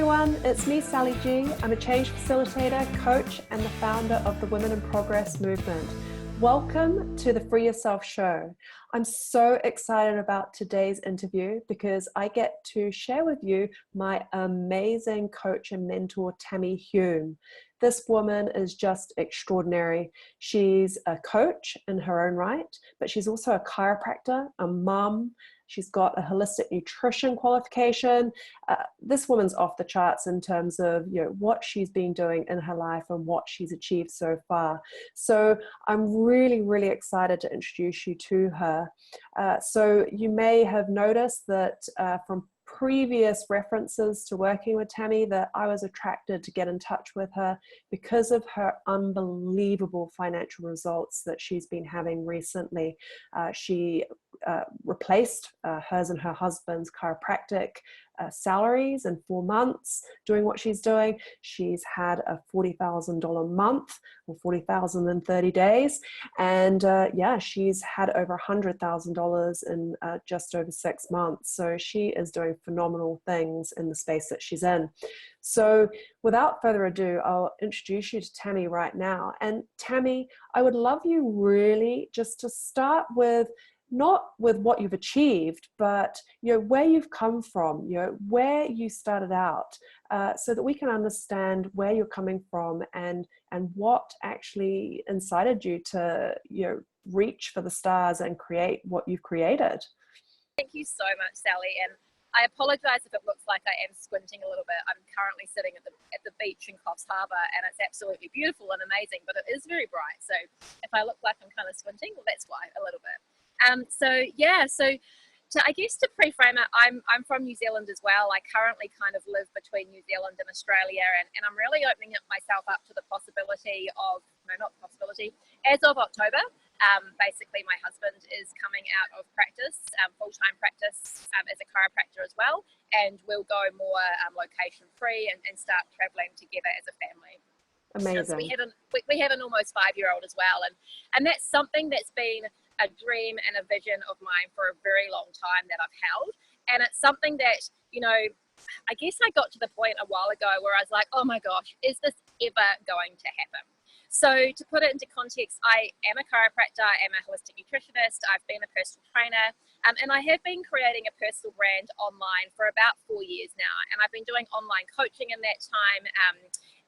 everyone, it's me, Sally G. I'm a change facilitator, coach, and the founder of the Women in Progress movement. Welcome to the Free Yourself show. I'm so excited about today's interview because I get to share with you my amazing coach and mentor, Tammy Hume. This woman is just extraordinary. She's a coach in her own right, but she's also a chiropractor, a mum. She's got a holistic nutrition qualification. This woman's off the charts in terms of what she's been doing in her life and what she's achieved so far. So I'm really, really excited to introduce you to her. So you may have noticed that from previous references to working with Tammy that I was attracted to get in touch with her because of her unbelievable financial results that she's been having recently. She replaced hers and her husband's chiropractic salaries in 4 months doing what she's doing. She's had a $40,000 month or $40,000 in 30 days. And she's had over $100,000 in just over 6 months. So she is doing phenomenal things in the space that she's in. So without further ado, I'll introduce you to Tammy right now. And Tammy, I would love you really just to start with not with what you've achieved, but where you've come from, where you started out, so that we can understand where you're coming from and what actually incited you to reach for the stars and create what you've created. Thank you so much, Sally. And I apologize if it looks like I am squinting a little bit. I'm currently sitting at the beach in Coffs Harbour, and it's absolutely beautiful and amazing, but it is very bright. So if I look like I'm kind of squinting, well, that's why, a little bit. I guess to pre-frame it, I'm from New Zealand as well. I currently kind of live between New Zealand and Australia, and I'm really opening myself up to the possibility of, as of October, basically my husband is coming out of practice, full-time practice as a chiropractor as well, and we'll go more location-free and start traveling together as a family. Amazing. So we have an almost 5-year-old as well, and that's something that's been a dream and a vision of mine for a very long time that I've held. And it's something that, I guess I got to the point a while ago where I was like, oh my gosh, is this ever going to happen? So to put it into context, I am a chiropractor, I am a holistic nutritionist, I've been a personal trainer, and I have been creating a personal brand online for about 4 years now. And I've been doing online coaching in that time.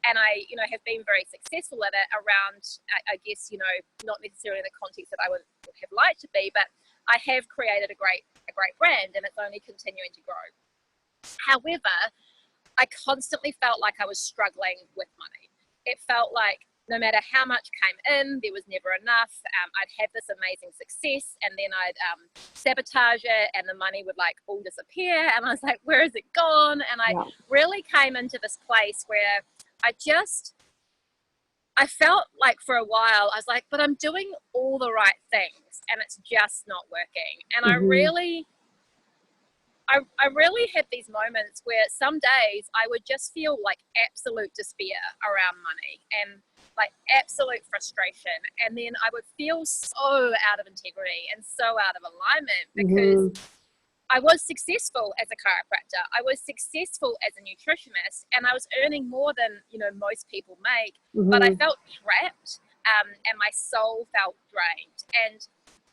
And I, have been very successful at it around, I guess, not necessarily in the context that I would have liked to be, but I have created a great brand, and it's only continuing to grow. However, I constantly felt like I was struggling with money. It felt like no matter how much came in, there was never enough. I'd have this amazing success, and then I'd sabotage it, and the money would all disappear. And I was like, where has it gone? And I really came into this place where I felt like for a while, I was like, but I'm doing all the right things and it's just not working. And I really had these moments where some days I would just feel like absolute despair around money and like absolute frustration. And then I would feel so out of integrity and so out of alignment because I was successful as a chiropractor. I was successful as a nutritionist, and I was earning more than most people make. But I felt trapped, and my soul felt drained. And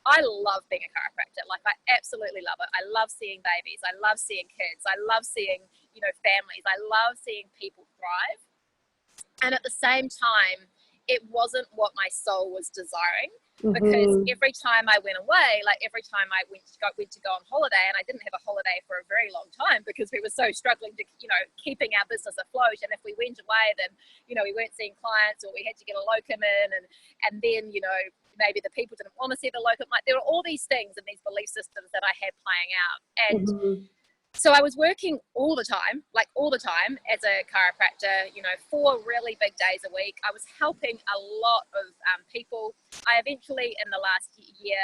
I love being a chiropractor. Like I absolutely love it. I love seeing babies. I love seeing kids. I love seeing families. I love seeing people thrive. And at the same time, it wasn't what my soul was desiring. Because every time I went away, every time I went to go on holiday, and I didn't have a holiday for a very long time because we were so struggling to, keeping our business afloat. And if we went away, then, we weren't seeing clients, or we had to get a locum in, and then, maybe the people didn't want to see the locum. There were all these things and these belief systems that I had playing out. And so I was working all the time as a chiropractor, 4 really big days a week. I was helping a lot of people. I eventually, in the last year,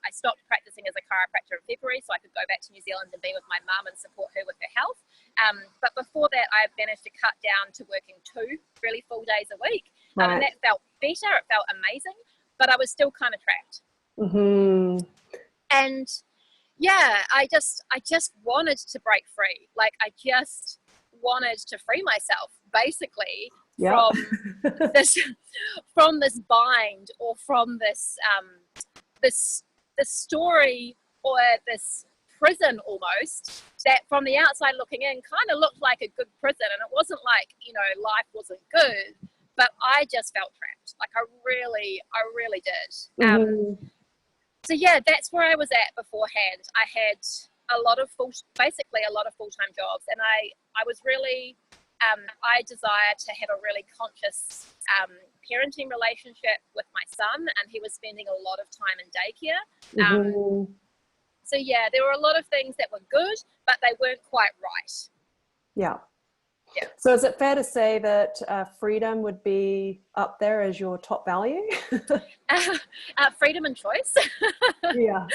I stopped practicing as a chiropractor in February so I could go back to New Zealand and be with my mum and support her with her health. But before that, I managed to cut down to working 2 really full days a week. And that felt better. It felt amazing, but I was still kind of trapped. And yeah, I just wanted to break free. I just wanted to free myself basically Yeah. this from this bind, or from this story, or this prison almost, that from the outside looking in kind of looked like a good prison, and it wasn't like, life wasn't good, but I just felt trapped. Like I really did. So yeah, that's where I was at beforehand. I had basically a lot of full-time jobs, and I was really, I desire to have a really conscious parenting relationship with my son, and he was spending a lot of time in daycare. So yeah, there were a lot of things that were good, but they weren't quite right. Yeah. Yeah. So is it fair to say that freedom would be up there as your top value? Freedom and choice. Yeah.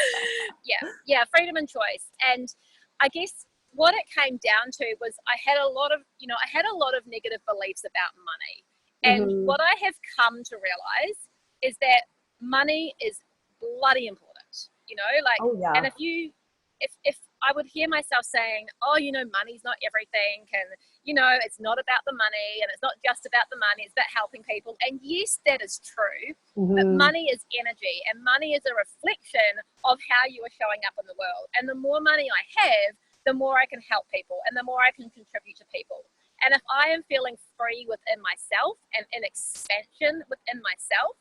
Yeah, freedom and choice. And I guess what it came down to was I had a lot of negative beliefs about money. And what I have come to realize is that money is bloody important. Oh, yeah. And if I would hear myself saying, oh, money's not everything, and it's not about the money, and it's not just about the money, it's about helping people. And yes, that is true. But money is energy, and money is a reflection of how you are showing up in the world. And the more money I have, the more I can help people, and the more I can contribute to people. And if I am feeling free within myself and in expansion within myself,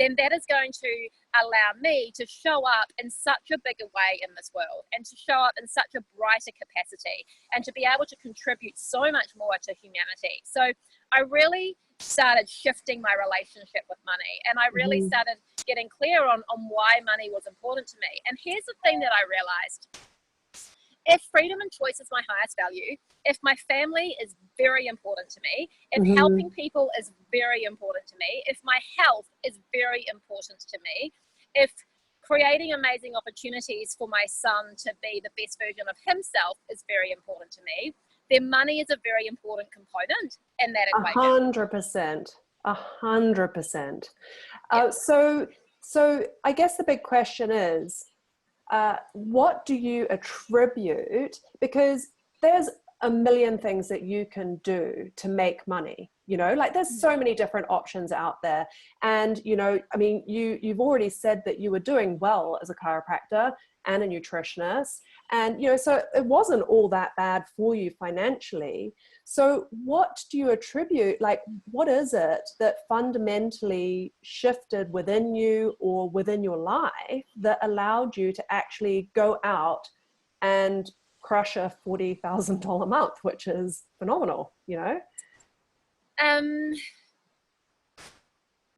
then that is going to allow me to show up in such a bigger way in this world, and to show up in such a brighter capacity, and to be able to contribute so much more to humanity. So I really started shifting my relationship with money, and I really started getting clear on why money was important to me. And here's the thing that I realized. If freedom and choice is my highest value, if my family is very important to me, if helping people is very important to me, if my health is very important to me, if creating amazing opportunities for my son to be the best version of himself is very important to me, then money is a very important component in that equation. 100%. 100%. So I guess the big question is, what do you attribute? Because there's a million things that you can do to make money, like there's so many different options out there. And, I mean, you've already said that you were doing well as a chiropractor and a nutritionist. And, so it wasn't all that bad for you financially. So what do you attribute, like, what is it that fundamentally shifted within you or within your life that allowed you to actually go out and crush a $40,000 a month, which is phenomenal,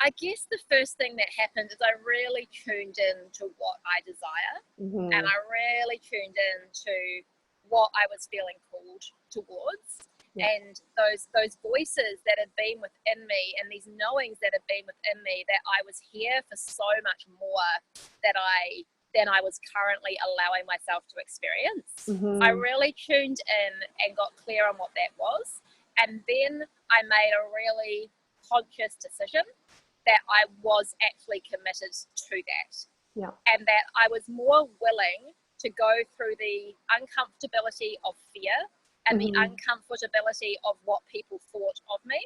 I guess the first thing that happened is I really tuned in to what I desire, and I really tuned in to what I was feeling called towards. And those voices that had been within me, and these knowings that had been within me, that I was here for so much more than I was currently allowing myself to experience. I really tuned in and got clear on what that was. And then I made a really conscious decision that I was actually committed to that. And that I was more willing to go through the uncomfortability of fear and the uncomfortability of what people thought of me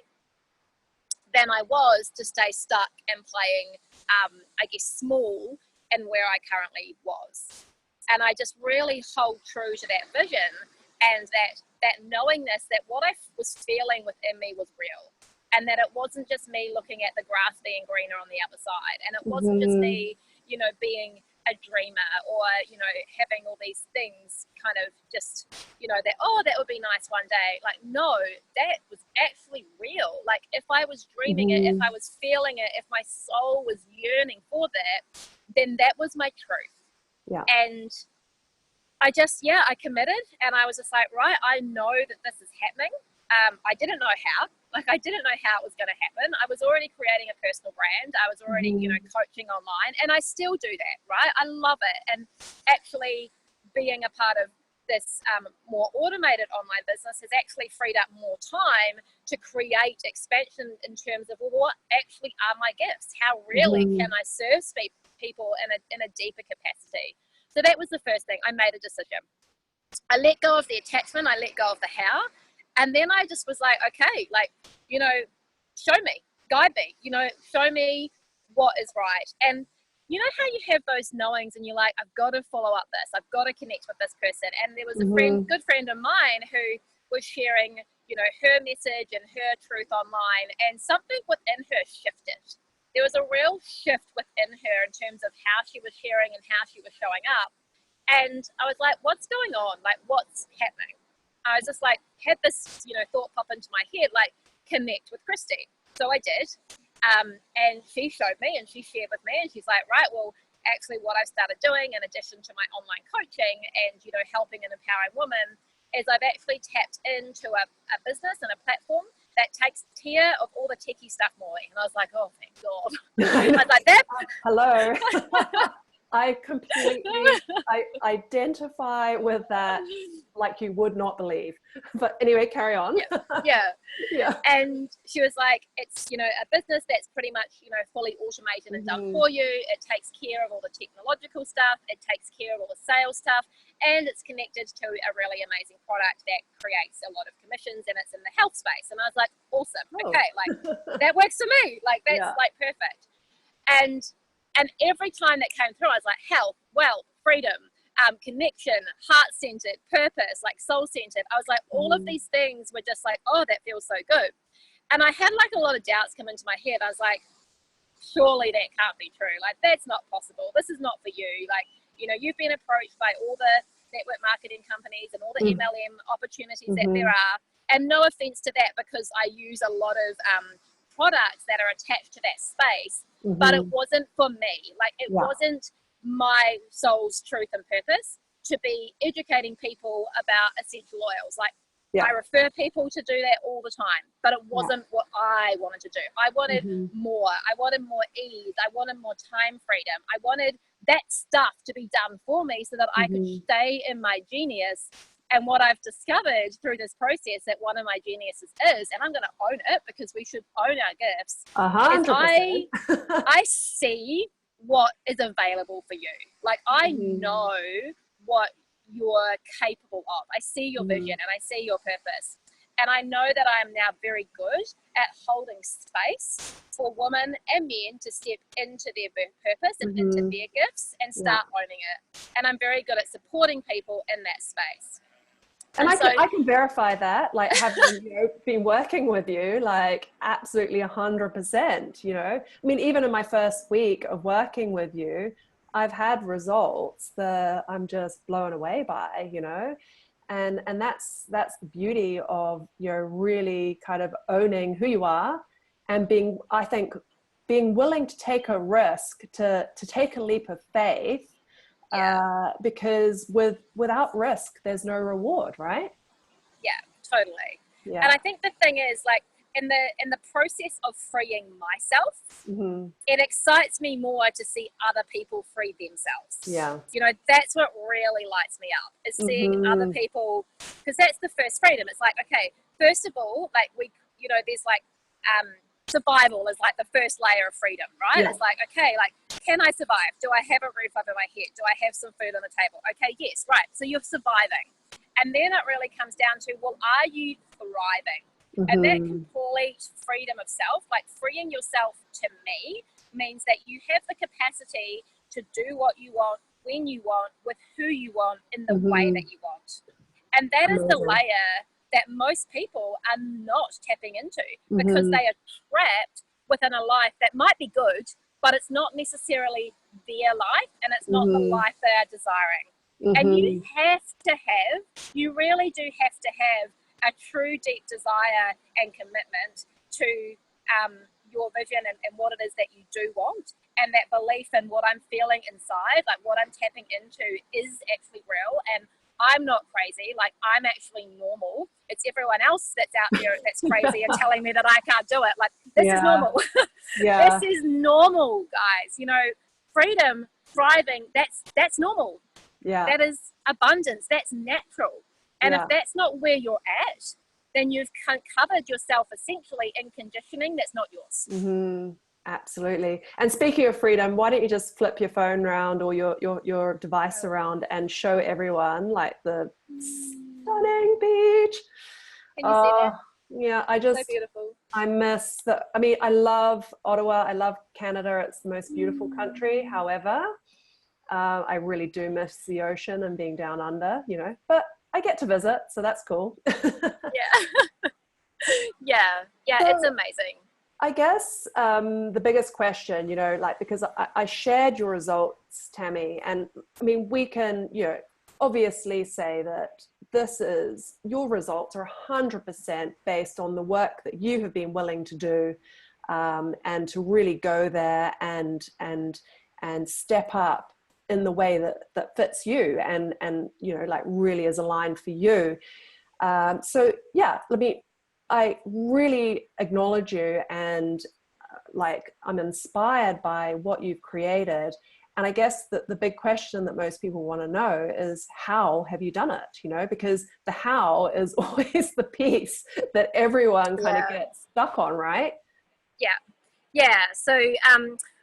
than I was to stay stuck and playing, I guess, small in where I currently was. And I just really hold true to that vision, and that knowingness that what I was feeling within me was real, and that it wasn't just me looking at the grass being greener on the other side, and it wasn't just me, being a dreamer, or, having all these things kind of just, that would be nice one day. Like, no, that was actually real. Like, if I was dreaming it, if I was feeling it, if my soul was yearning for that, then that was my truth. And I just, I committed, and I was just like, right, I know that this is happening. I didn't know how. I didn't know how it was going to happen. I was already creating a personal brand. I was already, coaching online, and I still do that, right? I love it. And actually being a part of this more automated online business has actually freed up more time to create expansion in terms of, well, what actually are my gifts? How really can I serve people in a deeper capacity? So that was the first thing. I made a decision. I let go of the attachment. I let go of the how. And then I just was like, okay, like, you know, show me, guide me, you know, show me what is right. And you know how you have those knowings and you're like, I've got to follow up this, I've got to connect with this person. And there was a good friend of mine who was sharing, you know, her message and her truth online, and something within her shifted. There was a real shift within her in terms of how she was sharing and how she was showing up. And I was like, what's going on? Like, what's happening? I was just like, had this, you know, thought pop into my head, like, connect with Christy. So I did. And she showed me and she shared with me, and she's like, right, well, actually what I've started doing in addition to my online coaching and, you know, helping and empowering women is I've actually tapped into a business and a platform that takes care of all the techie stuff more. And I was like, oh, thank God. I was like, that. Hello. I completely identify with that like you would not believe. But anyway, carry on. Yeah. And she was like, it's, you know, a business that's pretty much, you know, fully automated and done for you. It takes care of all the technological stuff. It takes care of all the sales stuff. And it's connected to a really amazing product that creates a lot of commissions, and it's in the health space. And I was like, awesome. Okay, like that works for me. Like that's like perfect. And every time that came through, I was like, health, wealth, freedom, connection, heart-centered, purpose, like soul-centered. I was like, all of these things were just like, oh, that feels so good. And I had like a lot of doubts come into my head. I was like, surely that can't be true. Like, that's not possible. This is not for you. Like, you know, you've been approached by all the network marketing companies and all the MLM opportunities that there are. And no offense to that, because I use a lot of products that are attached to that space, but it wasn't for me. Like, it wasn't my soul's truth and purpose to be educating people about essential oils. Like, I refer people to do that all the time, but it wasn't what I wanted to do. I wanted more. I wanted more ease. I wanted more time freedom. I wanted that stuff to be done for me so that I could stay in my genius. And what I've discovered through this process, that one of my geniuses is, and I'm going to own it because we should own our gifts, 100%. is I see what is available for you. Like, I know what you're capable of. I see your vision and I see your purpose. And I know that I am now very good at holding space for women and men to step into their purpose and into their gifts and start owning it. And I'm very good at supporting people in that space. And I can verify that, like, having been working with you, like, absolutely 100%, you know. I mean, even in my first week of working with you, I've had results that I'm just blown away by, you know. And that's the beauty of, you know, really kind of owning who you are and being willing to take a risk, to take a leap of faith. Because without risk, there's no reward, right? Yeah, totally. And I think the thing is, like, in the process of freeing myself, it excites me more to see other people free themselves. You know, that's what really lights me up, is seeing other people, because that's the first freedom. It's like, okay, first of all, like, we, you know, there's like survival is like the first layer of freedom, right? It's like, okay, like, can I survive? Do I have a roof over my head? Do I have some food on the table? Okay, yes, right. So you're surviving. And then it really comes down to, well, are you thriving? And that complete freedom of self, like freeing yourself, to me, means that you have the capacity to do what you want, when you want, with who you want, in the way that you want. And that is the layer that most people are not tapping into, because they are trapped within a life that might be good, but it's not necessarily their life, and it's not the life they are desiring. And you really do have to have a true deep desire and commitment to your vision and what it is that you do want, and that belief in what I'm feeling inside, like what I'm tapping into, is actually real. And I'm not crazy. Like, I'm actually normal. It's everyone else that's out there that's crazy and telling me that I can't do it. Like, this is normal. This is normal, guys. You know, freedom, thriving, that's normal. That is abundance. That's natural. And if that's not where you're at, then you've covered yourself essentially in conditioning that's not yours. Absolutely. And speaking of freedom, why don't you just flip your phone around, or your device around, and show everyone, like, the stunning beach. Can you see that? Yeah, So beautiful. I miss I mean, I love Ottawa. I love Canada. It's the most beautiful country. However, I really do miss the ocean and being down under, but I get to visit, so that's cool. Yeah. Yeah, So it's amazing. I guess the biggest question, because I shared your results, Tammy, and I mean, we can, obviously say that your results are 100% based on the work that you have been willing to do, and to really go there and step up in the way that fits you and like really is aligned for you. So yeah, I really acknowledge you, and like I'm inspired by what you've created. And I guess that the big question that most people want to know is, how have you done it? Because the how is always the piece that everyone kind of gets stuck on, right? Yeah. So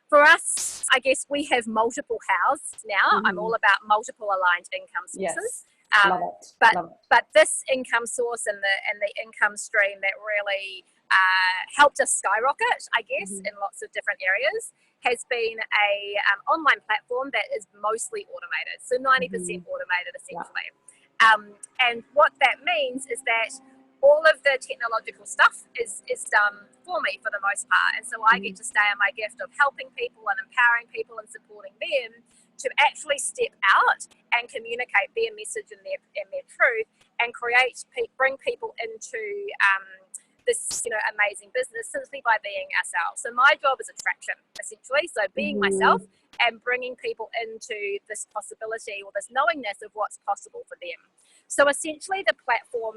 for us, I guess we have multiple hows now. I'm all about multiple aligned income sources. Yes. Love it. But this income source and the income stream that really helped us skyrocket, I guess, in lots of different areas, has been a online platform that is mostly automated, so 90% automated essentially. And what that means is that all of the technological stuff is done for me for the most part, and so I get to stay in my gift of helping people and empowering people and supporting them to actually step out and communicate their message and their truth, and bring people into this amazing business simply by being ourselves. So my job is attraction, essentially. So being myself and bringing people into this possibility or this knowingness of what's possible for them. So essentially the platform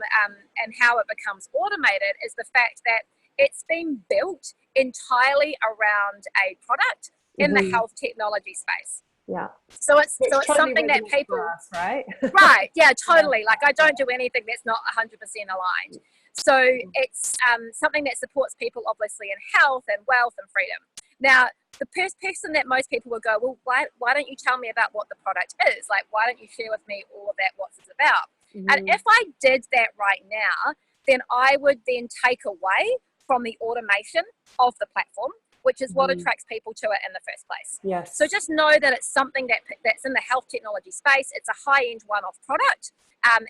and how it becomes automated is the fact that it's been built entirely around a product in the health technology space. Yeah. So it's something that people, right? Right. Yeah, totally. Like I don't do anything that's not 100% aligned. So it's something that supports people obviously in health and wealth and freedom. Now, the first person that most people would go, well, why don't you tell me about what the product is? Like, why don't you share with me all about what it's about? And if I did that right now, then I would then take away from the automation of the platform, which is what attracts people to it in the first place. Yes. So just know that it's something that's in the health technology space. It's a high-end one-off product.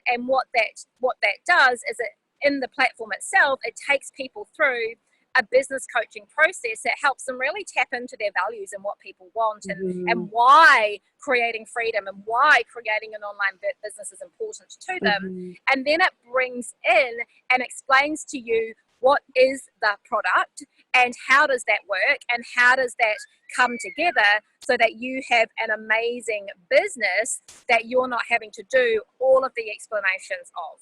And what that does is it, in the platform itself, it takes people through a business coaching process that helps them really tap into their values and what people want, and why creating freedom and why creating an online business is important to them. And then it brings in and explains to you what is the product and how does that work and how does that come together so that you have an amazing business that you're not having to do all of the explanations of.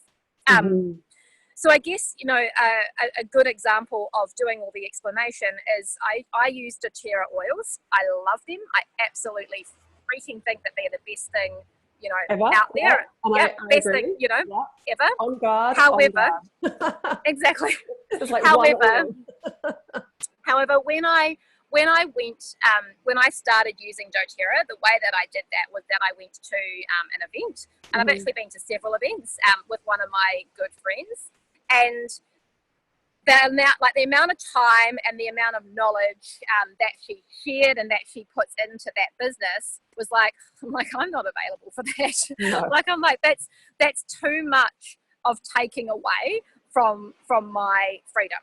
So I guess, a good example of doing all the explanation is I use doTERRA oils. I love them. I absolutely freaking think that they're the best thing, Ever? out there. Yeah, best thing, ever. On guard. However, on guard. Exactly. It's like However, when I started using doTERRA, the way that I did that was that I went to an event, and I've actually been to several events with one of my good friends. And the amount of time and the amount of knowledge that she shared and that she puts into that business was I'm not available for that. No. I'm like, that's too much of taking away from my freedom.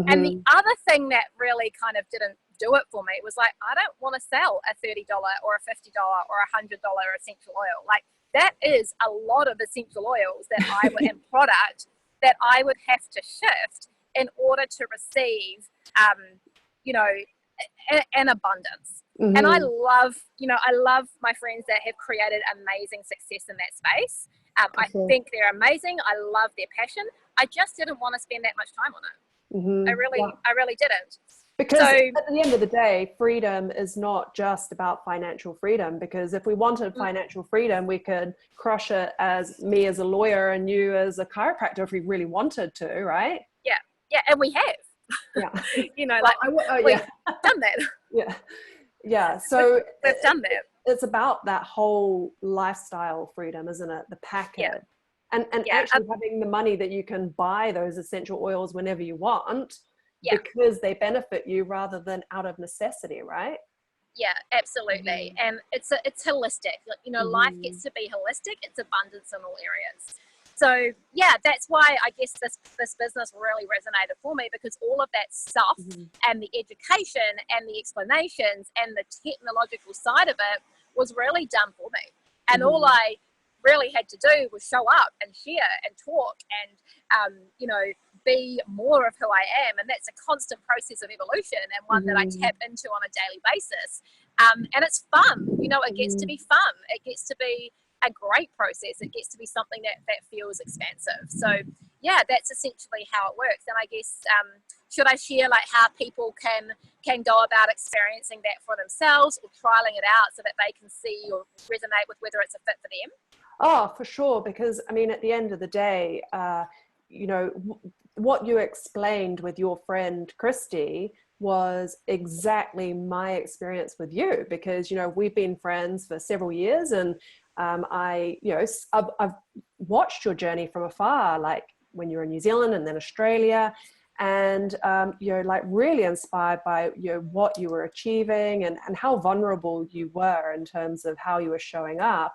And the other thing that really kind of didn't do it for me was I don't want to sell a $30 or a $50 or a $100 essential oil. Like, that is a lot of essential oils that I would in product that I would have to shift in order to receive, an abundance. And I love my friends that have created amazing success in that space. I think they're amazing. I love their passion. I just didn't want to spend that much time on it. I really didn't. Because at the end of the day, freedom is not just about financial freedom, because if we wanted financial freedom, we could crush it as me as a lawyer and you as a chiropractor if we really wanted to, right? Yeah, and we have. Yeah. We've done that. Yeah. So we've done that. It's about that whole lifestyle freedom, isn't it? The package. And Yeah, actually having the money that you can buy those essential oils whenever you want, yeah. because they benefit you rather than out of necessity, right? Yeah, absolutely. And it's holistic. You know, life Mm-hmm. gets to be holistic. It's abundance in all areas. So yeah, that's why I guess this business really resonated for me, because all of that stuff Mm-hmm. and the education and the explanations and the technological side of it was really done for me. And all Mm-hmm. I really had to do was show up and share and talk and you know, be more of who I am. And that's a constant process of evolution, and one that I Mm-hmm. tap into on a daily basis. And it's fun, you know, it gets to be fun. It gets to be a great process. It gets to be something that feels expansive. So yeah, that's essentially how it works. And I guess, should I share like how people can go about experiencing that for themselves or trialing it out so that they can see or resonate with whether it's a fit for them? Oh, for sure. Because I mean, at the end of the day, you know, what you explained with your friend Christy was exactly my experience with you, because, you know, we've been friends for several years, and you know, I've watched your journey from afar, like when you were in New Zealand and then Australia, and you know, like really inspired by, you know, what you were achieving, and how vulnerable you were in terms of how you were showing up.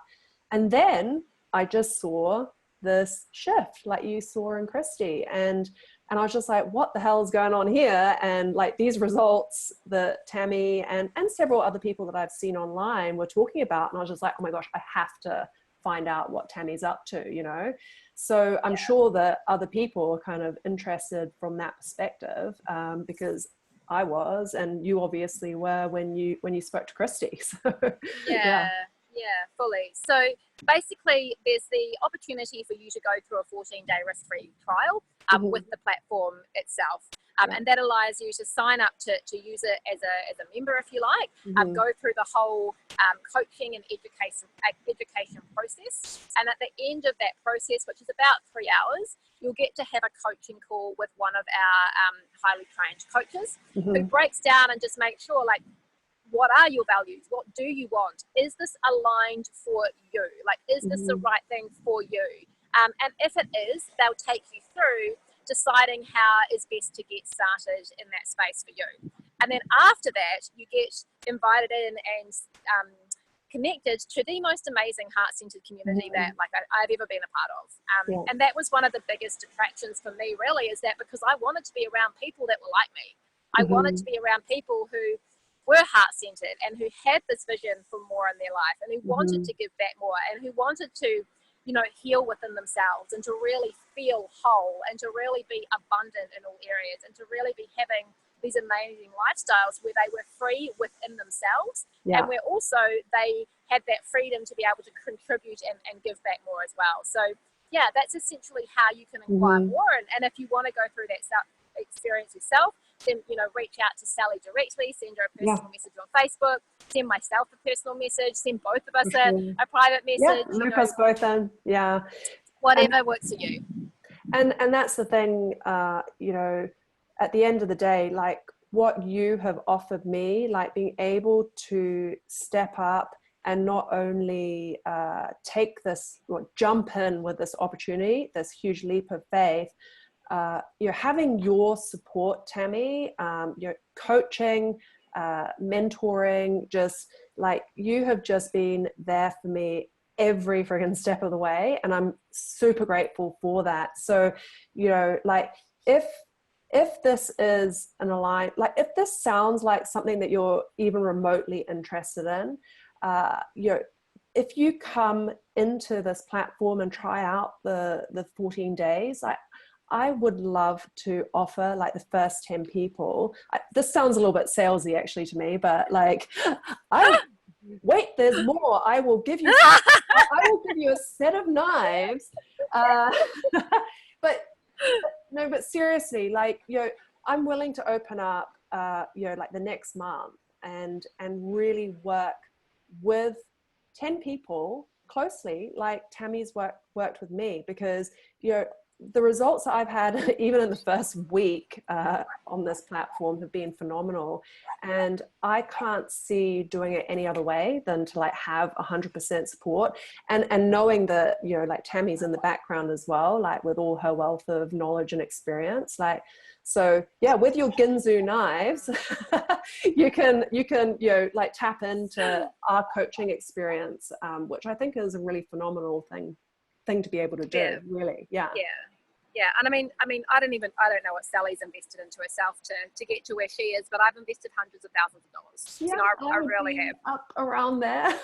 And then I just saw this shift like you saw in Christy, and I was just like, what the hell is going on here? And like these results that Tammy and several other people that I've seen online were talking about, and I was just like, oh my gosh, I have to find out what Tammy's up to, you know. So I'm sure that other people are kind of interested from that perspective, because I was, and you obviously were when you spoke to Christy. So yeah. Yeah, fully. So basically, there's the opportunity for you to go through a 14-day risk-free trial Mm-hmm. with the platform itself. Yeah. And that allows you to sign up to use it as a member, if you like, Mm-hmm. go through the whole coaching and education process. And at the end of that process, which is about 3 hours, you'll get to have a coaching call with one of our highly trained coaches, who Mm-hmm. breaks down and just makes sure, like, what are your values? What do you want? Is this aligned for you? Like, is this the Mm-hmm. right thing for you? And if it is, they'll take you through deciding how is best to get started in that space for you. And then after that, you get invited in and connected to the most amazing heart-centered community Mm-hmm. that I've ever been a part of. Yeah. And that was one of the biggest attractions for me, really, is that because I wanted to be around people that were like me. I wanted Mm-hmm. to be around people who were heart-centered and who had this vision for more in their life, and who wanted Mm-hmm. to give back more, and who wanted to, you know, heal within themselves, and to really feel whole, and to really be abundant in all areas, and to really be having these amazing lifestyles where they were free within themselves, and Yeah. where also they had that freedom to be able to contribute and give back more as well. So yeah, that's essentially how you can inquire Mm-hmm. more. And if you want to go through that experience yourself, then, you know, reach out to Sally directly, send her a Yeah, personal message on Facebook, send myself a personal message, send both of for us sure. a private Yeah, message, you loop know, us both in. Yeah. And whatever works for you. and that's the thing, you know, at the end of the day, like what you have offered me, like being able to step up and not only take this, or jump in with this opportunity, this huge leap of faith, you know, having your support, Tammy, your coaching, mentoring, just like you have just been there for me every friggin' step of the way, and I'm super grateful for that. So, you know, like if this is an align, like if this sounds like something that you're even remotely interested in, you know, if you come into this platform and try out the 14 days, I would love to offer like the first 10 people. This sounds a little bit salesy actually to me, but like, wait, there's more. I will give you, I will give you a set of knives. Uh, but no, but seriously, like, you know, I'm willing to open up, you know, like the next month and really work with 10 people closely, like Tammy's worked with me, because, you know, the results that I've had, even in the first week on this platform, have been phenomenal. And I can't see doing it any other way than to like have 100% support, and knowing that, you know, like Tammy's in the background as well, like with all her wealth of knowledge and experience. Like, so yeah, with your Ginzu knives, you can, you know, like tap into our coaching experience, which I think is a really phenomenal thing to be able to do. Yeah. Really. Yeah. And I mean, I don't know what Sally's invested into herself to get to where she is, but I've invested hundreds of thousands of dollars. Yeah, You know, I really have. Up around there.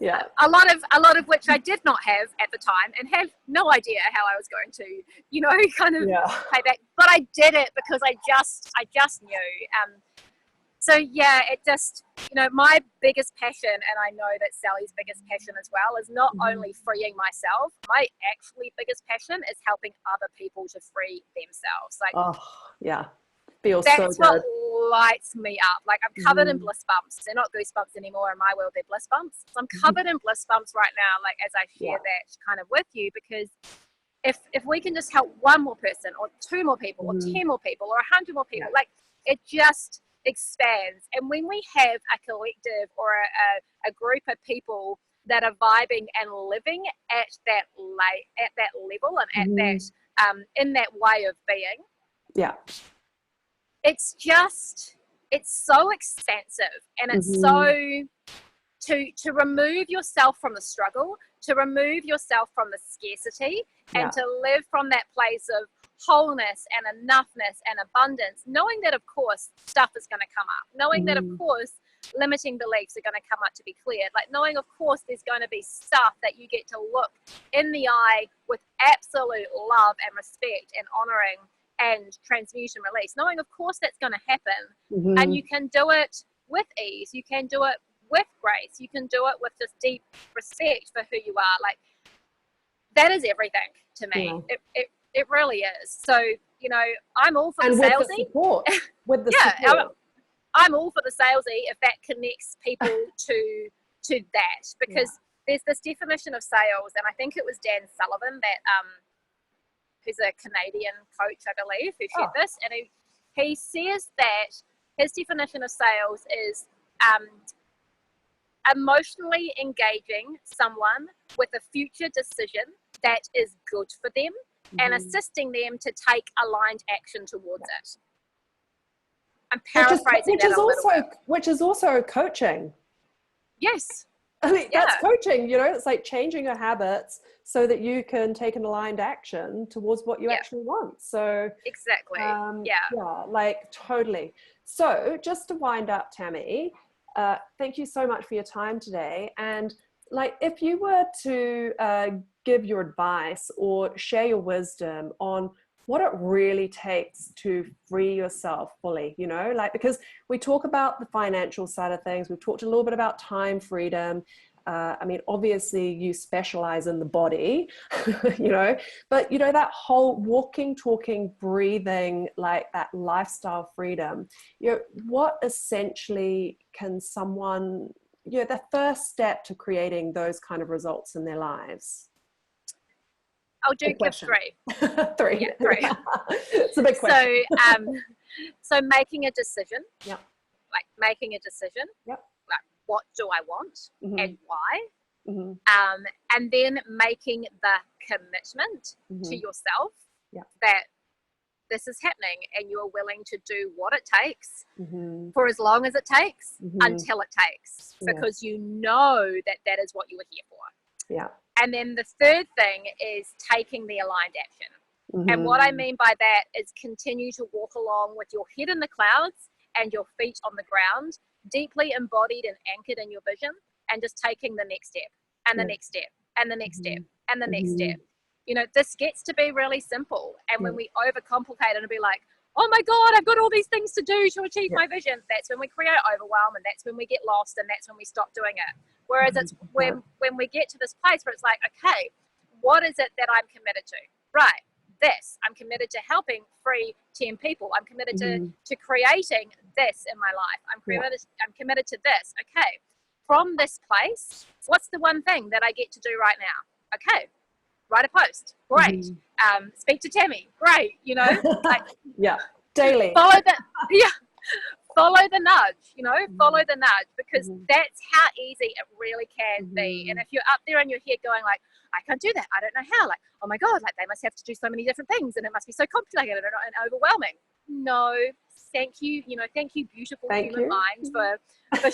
Yeah. A lot of which I did not have at the time, and have no idea how I was going to, you know, kind of pay back. But I did it because I just knew. So yeah, it just, you know, my biggest passion, and I know that Sally's biggest passion as well, is not only freeing myself. My actually biggest passion is helping other people to free themselves. Like, oh yeah, feels that's so good. what lights me up. Like, I'm covered in bliss bumps. They're not goosebumps anymore in my world, they're bliss bumps. So I'm covered in bliss bumps right now, like, as I share that kind of with you, because if we can just help one more person, or two more people, or 10 more people, or 100 more people, like, it just expands. And when we have a collective or a group of people that are vibing and living at that level, and at that in that way of being, it's so expansive, and it's so to remove yourself from the struggle, to remove yourself from the scarcity, and to live from that place of wholeness and enoughness and abundance, knowing that of course stuff is going to come up, knowing that of course limiting beliefs are going to come up to be cleared, like knowing of course there's going to be stuff that you get to look in the eye with absolute love and respect and honoring and transmutation release, knowing of course that's going to happen. And you can do it with ease, you can do it with grace, you can do it with just deep respect for who you are. Like, that is everything to me. It really is. So, you know, I'm all for the salesy. With the support. I'm all for the salesy if that connects people to that, because there's this definition of sales, and I think it was Dan Sullivan that who's a Canadian coach, I believe, who shared this, and he says that his definition of sales is emotionally engaging someone with a future decision that is good for them, and assisting them to take aligned action towards it. I'm paraphrasing that a little bit. Which is also coaching. Yes. I mean, that's coaching, you know, it's like changing your habits so that you can take an aligned action towards what you actually want. So exactly. Like totally. So just to wind up, Tammy, thank you so much for your time today. And like, if you were to give your advice or share your wisdom on what it really takes to free yourself fully, you know, like, because we talk about the financial side of things, we've talked a little bit about time freedom. I mean, obviously you specialize in the body, you know, but you know, that whole walking, talking, breathing, like that lifestyle freedom, you know, what essentially can someone, you know, the first step to creating those kind of results in their lives? I'll do give three. Three. Yeah, three. It's a big question. So making a decision. Yep. Like making a decision. Yep. Like, what do I want and why? Mm-hmm. And then making the commitment to yourself that this is happening, and you are willing to do what it takes for as long as it takes until it takes, because you know that that is what you were here for. Yeah. And then the third thing is taking the aligned action. And what I mean by that is continue to walk along with your head in the clouds and your feet on the ground, deeply embodied and anchored in your vision, and just taking the next step and the next step and the next step and the next step. You know, this gets to be really simple. And when we overcomplicate it and be like, oh my God, I've got all these things to do to achieve my vision, that's when we create overwhelm, and that's when we get lost, and that's when we stop doing it. Whereas it's when we get to this place where it's like, okay, what is it that I'm committed to? Right, this. I'm committed to helping free 10 people. I'm committed to creating this in my life. I'm committed to this. Okay, from this place, what's the one thing that I get to do right now? Okay, write a post, great. Speak to Tammy, great. You know, like yeah, daily. follow the nudge, you know, follow the nudge, because that's how easy it really can be. And if you're up there in your head going like, I can't do that, I don't know how, like, oh my God, like they must have to do so many different things and it must be so complicated and overwhelming. No, thank you, you know, thank you, beautiful human mind, for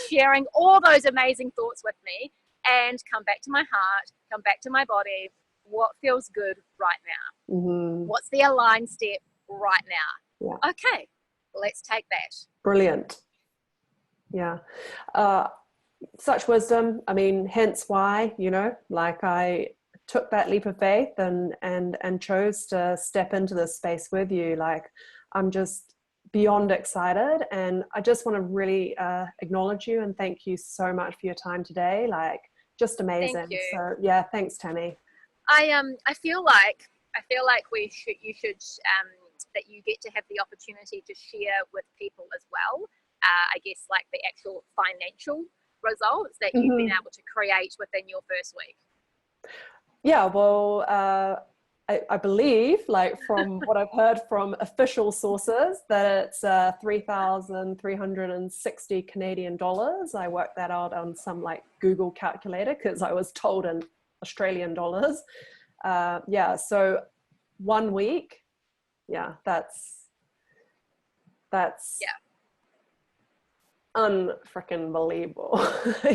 sharing all those amazing thoughts with me, and come back to my heart, come back to my body. What feels good right now? What's the aligned step right now? Yeah. Okay, let's take that. Brilliant. Yeah. Such wisdom. I mean, hence why, you know, like I took that leap of faith and chose to step into this space with you. Like, I'm just beyond excited, and I just want to really acknowledge you and thank you so much for your time today. Like, just amazing. Thank you. So yeah, thanks, Tammy. I feel like you should that you get to have the opportunity to share with people as well. I guess like the actual financial results that you've been able to create within your first week. Yeah, well, I believe, like from what I've heard from official sources, that it's 3,360 Canadian dollars. I worked that out on some like Google calculator because I was told in Australian dollars. Yeah, so 1 week. Yeah, that's unfreaking believable.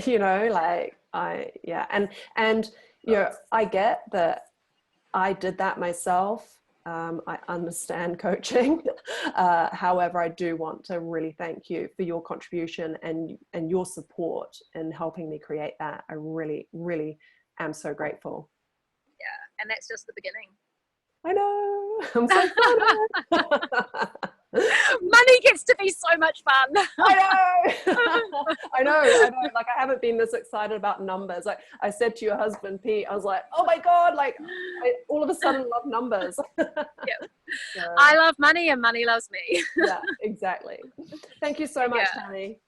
You know, like and you know, I get that I did that myself. I understand coaching. However, I do want to really thank you for your contribution and your support in helping me create that. I really, really am so grateful. Yeah, and that's just the beginning. I know. I'm so excited. Money gets to be so much fun. I know. I know. Like, I haven't been this excited about numbers. Like I said to your husband, Pete, I was like, oh my God, like I all of a sudden love numbers. Yeah. So, I love money and money loves me. Yeah, exactly. Thank you so much, Tammy.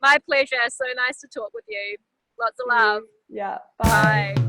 My pleasure. So nice to talk with you. Lots of love. Yeah. Bye. Bye.